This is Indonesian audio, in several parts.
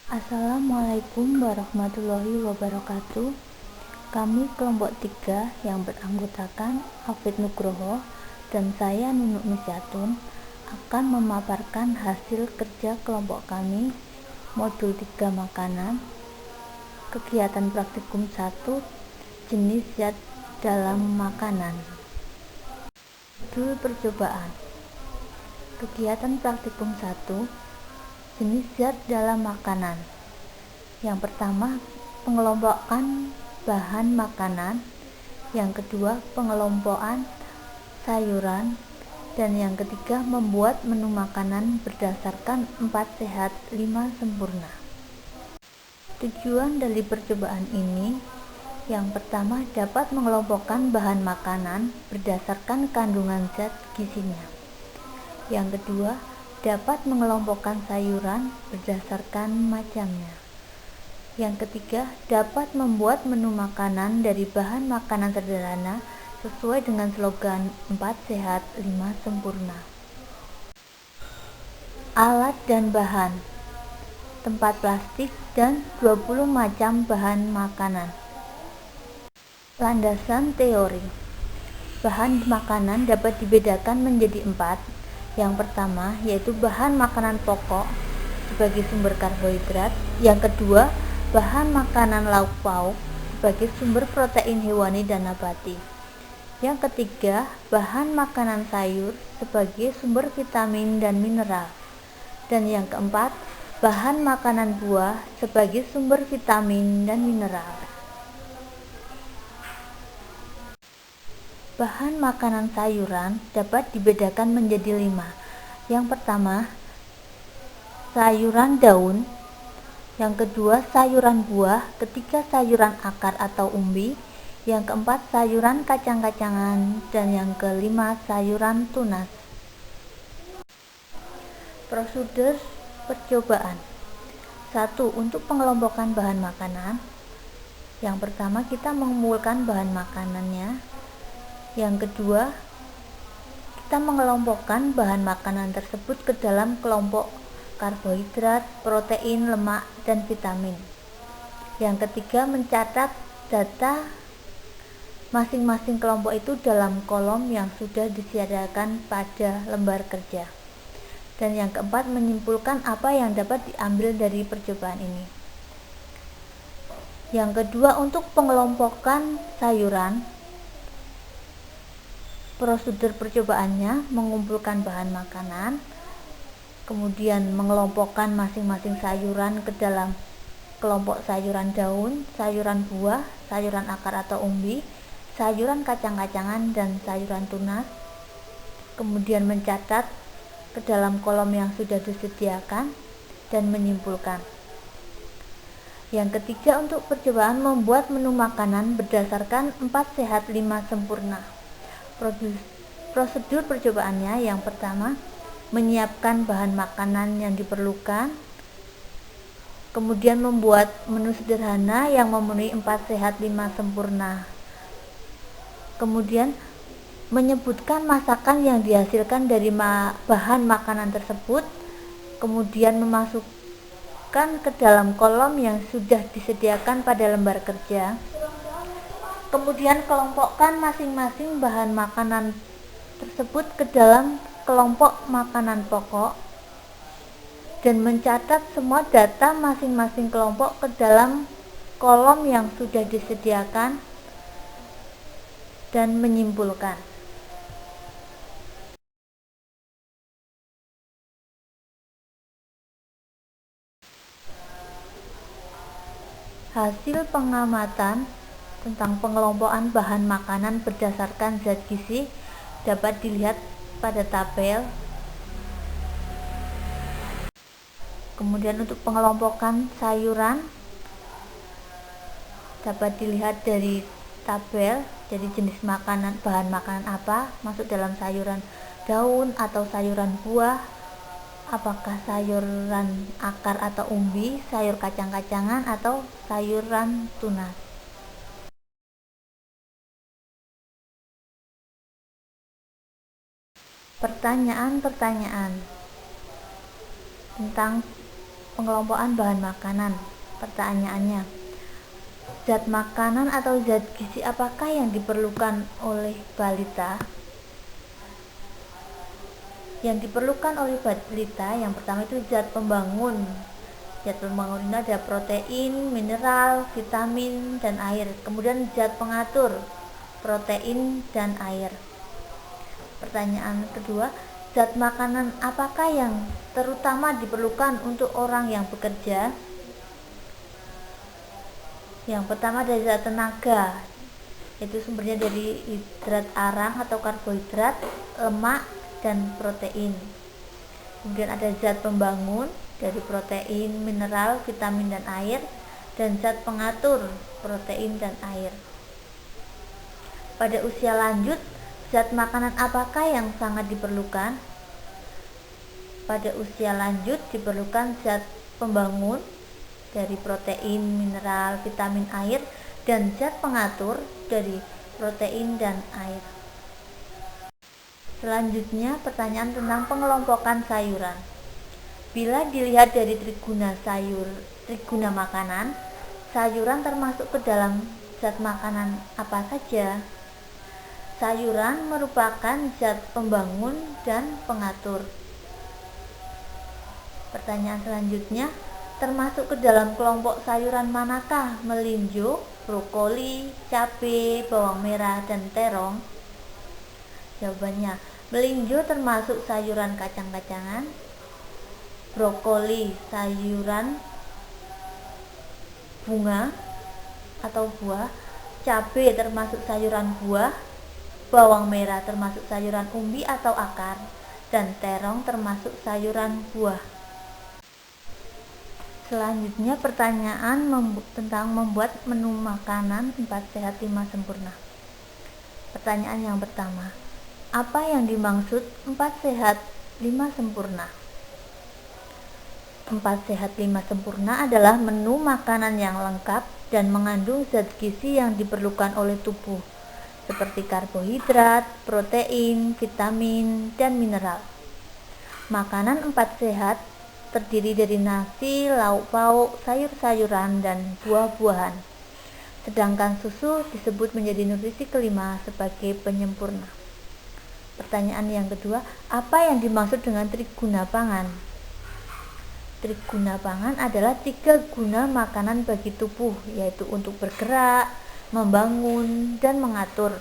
Assalamualaikum warahmatullahi wabarakatuh. Kami kelompok 3 yang beranggotakan Hafid Nugroho dan saya Nunuk Nusyatun akan memaparkan hasil kerja kelompok kami modul 3 makanan, kegiatan praktikum 1, jenis zat dalam makanan. Judul percobaan. Kegiatan praktikum 1, jenis zat dalam makanan. Yang pertama, pengelompokan bahan makanan. Yang kedua, pengelompokan sayuran. Dan yang ketiga, membuat menu makanan berdasarkan 4 sehat 5 sempurna. Tujuan dari percobaan ini, yang pertama, dapat mengelompokkan bahan makanan berdasarkan kandungan zat gizinya. Yang kedua, dapat mengelompokkan sayuran berdasarkan macamnya. Yang ketiga, dapat membuat menu makanan dari bahan makanan sederhana sesuai dengan slogan 4 sehat 5 sempurna. Alat dan bahan: tempat plastik dan 20 macam bahan makanan. Landasan teori. Bahan makanan dapat dibedakan menjadi 4. Yang pertama yaitu bahan makanan pokok sebagai sumber karbohidrat. Yang kedua, bahan makanan lauk pauk sebagai sumber protein hewani dan nabati. Yang ketiga, bahan makanan sayur sebagai sumber vitamin dan mineral. Dan yang keempat, bahan makanan buah sebagai sumber vitamin dan mineral. Bahan makanan sayuran dapat dibedakan menjadi 5. Yang pertama, sayuran daun. Yang kedua, sayuran buah. Ketiga, sayuran akar atau umbi. Yang keempat, sayuran kacang-kacangan. Dan yang kelima, sayuran tunas. Prosedur percobaan. 1. Untuk pengelompokan bahan makanan. Yang pertama, kita mengumpulkan bahan makanannya. Yang kedua, kita mengelompokkan bahan makanan tersebut ke dalam kelompok karbohidrat, protein, lemak, dan vitamin. Yang ketiga, mencatat data masing-masing kelompok itu dalam kolom yang sudah disediakan pada lembar kerja. Dan yang keempat, menyimpulkan apa yang dapat diambil dari percobaan ini. Yang kedua, untuk pengelompokan sayuran. Prosedur percobaannya mengumpulkan bahan makanan, kemudian mengelompokkan masing-masing sayuran ke dalam kelompok sayuran daun, sayuran buah, sayuran akar atau umbi, sayuran kacang-kacangan, dan sayuran tunas. Kemudian mencatat ke dalam kolom yang sudah disediakan dan menyimpulkan. Yang ketiga, untuk percobaan membuat menu makanan berdasarkan 4 sehat 5 sempurna. Prosedur percobaannya, yang pertama, menyiapkan bahan makanan yang diperlukan, kemudian membuat menu sederhana yang memenuhi 4 sehat 5 sempurna, kemudian menyebutkan masakan yang dihasilkan dari bahan makanan tersebut, kemudian memasukkan ke dalam kolom yang sudah disediakan pada lembar kerja. Kemudian kelompokkan masing-masing bahan makanan tersebut ke dalam kelompok makanan pokok dan mencatat semua data masing-masing kelompok ke dalam kolom yang sudah disediakan dan menyimpulkan. Hasil pengamatan tentang pengelompokan bahan makanan berdasarkan zat gizi dapat dilihat pada tabel. Kemudian untuk pengelompokan sayuran dapat dilihat dari tabel, jadi jenis makanan, bahan makanan apa masuk dalam sayuran daun atau sayuran buah, apakah sayuran akar atau umbi, sayur kacang-kacangan, atau sayuran tunas. Pertanyaan-pertanyaan tentang pengelompokan bahan makanan. Pertanyaannya, zat makanan atau zat gizi apakah yang diperlukan oleh balita? Yang diperlukan oleh balita yang pertama itu zat pembangun. Zat pembangun ini ada protein, mineral, vitamin, dan air. Kemudian zat pengatur, protein dan air. Pertanyaan kedua, zat makanan apakah yang terutama diperlukan untuk orang yang bekerja? Yang pertama dari zat tenaga, itu sumbernya dari hidrat arang atau karbohidrat, lemak, dan protein. Kemudian ada zat pembangun dari protein, mineral, vitamin, dan air, dan zat pengatur, protein dan air. Pada usia lanjut, zat makanan apakah yang sangat diperlukan? Pada usia lanjut diperlukan zat pembangun dari protein, mineral, vitamin, air, dan zat pengatur dari protein dan air. Selanjutnya pertanyaan tentang pengelompokan sayuran. Bila dilihat dari triguna makanan, sayuran termasuk ke dalam zat makanan apa saja? Sayuran merupakan zat pembangun dan pengatur. Pertanyaan selanjutnya, termasuk ke dalam kelompok sayuran manakah melinjo, brokoli, cabai, bawang merah, dan terong? Jawabannya, melinjo termasuk sayuran kacang-kacangan, brokoli sayuran bunga atau buah, cabai termasuk sayuran buah, bawang merah termasuk sayuran umbi atau akar, dan terong termasuk sayuran buah. Selanjutnya pertanyaan tentang membuat menu makanan 4 sehat 5 sempurna. Pertanyaan yang pertama, apa yang dimaksud 4 sehat 5 sempurna? 4 sehat 5 sempurna adalah menu makanan yang lengkap dan mengandung zat gizi yang diperlukan oleh tubuh, seperti karbohidrat, protein, vitamin, dan mineral. Makanan 4 sehat terdiri dari nasi, lauk pauk, sayur-sayuran, dan buah-buahan. Sedangkan susu disebut menjadi nutrisi kelima sebagai penyempurna. Pertanyaan yang kedua, apa yang dimaksud dengan triguna pangan? Triguna pangan adalah 3 guna makanan bagi tubuh, yaitu untuk bergerak, membangun, dan mengatur.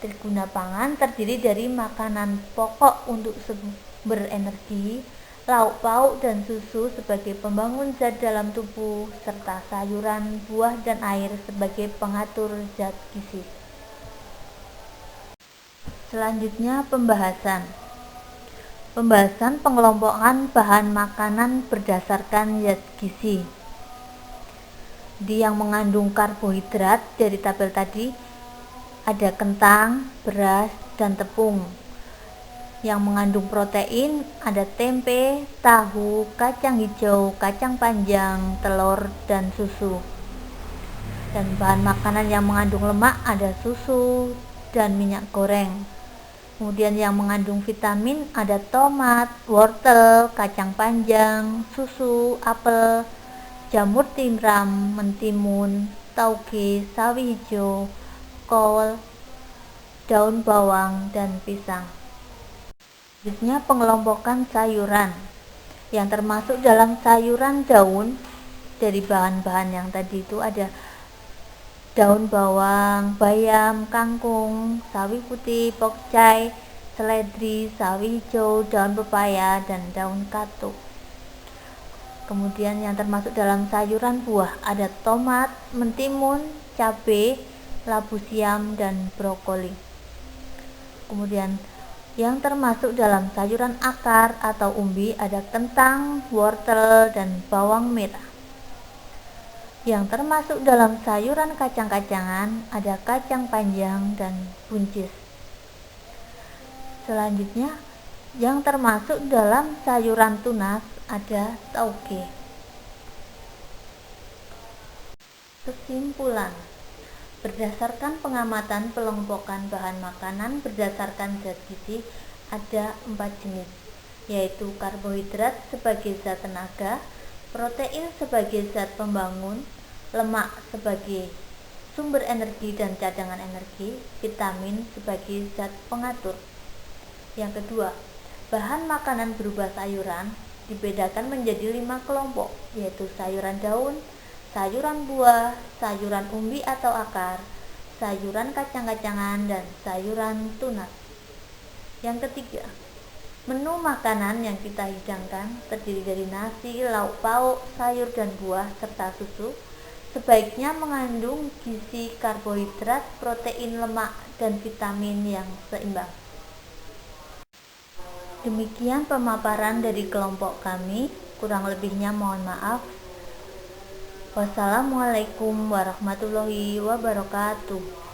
Triguna pangan terdiri dari makanan pokok untuk sumber energi, lauk pauk dan susu sebagai pembangun zat dalam tubuh, serta sayuran, buah, dan air sebagai pengatur zat gizi. Selanjutnya pembahasan pengelompokan bahan makanan berdasarkan zat gizi. Yang mengandung karbohidrat dari tabel tadi ada kentang, beras, dan tepung. Yang mengandung protein ada tempe, tahu, kacang hijau, kacang panjang, telur, dan susu. Dan bahan makanan yang mengandung lemak ada susu dan minyak goreng. Kemudian yang mengandung vitamin ada tomat, wortel, kacang panjang, susu, apel, jamur tiram, mentimun, tauge, sawi hijau, kol, daun bawang, dan pisang. Selanjutnya pengelompokan sayuran. Yang termasuk dalam sayuran daun dari bahan-bahan yang tadi itu ada daun bawang, bayam, kangkung, sawi putih, pokcai, seledri, sawi hijau, daun pepaya, dan daun katuk. Kemudian yang termasuk dalam sayuran buah ada tomat, mentimun, cabai, labu siam, dan brokoli. Kemudian yang termasuk dalam sayuran akar atau umbi ada kentang, wortel, dan bawang merah. Yang termasuk dalam sayuran kacang-kacangan ada kacang panjang dan buncis. Selanjutnya, yang termasuk dalam sayuran tunas ada tauge. Kesimpulan, berdasarkan pengamatan pengelompokan bahan makanan berdasarkan zat gizi ada 4 jenis, yaitu karbohidrat sebagai zat tenaga, Protein sebagai zat pembangun, lemak sebagai sumber energi dan cadangan energi, vitamin sebagai zat pengatur. Yang kedua, bahan makanan berupa sayuran dibedakan menjadi 5 kelompok, yaitu sayuran daun, sayuran buah, sayuran umbi atau akar, sayuran kacang-kacangan, dan sayuran tunas. Yang ketiga, menu makanan yang kita hidangkan terdiri dari nasi, lauk pauk, sayur dan buah, serta susu. Sebaiknya mengandung gizi karbohidrat, protein, lemak, dan vitamin yang seimbang. Demikian pemaparan dari kelompok kami, kurang lebihnya mohon maaf. Wassalamualaikum warahmatullahi wabarakatuh.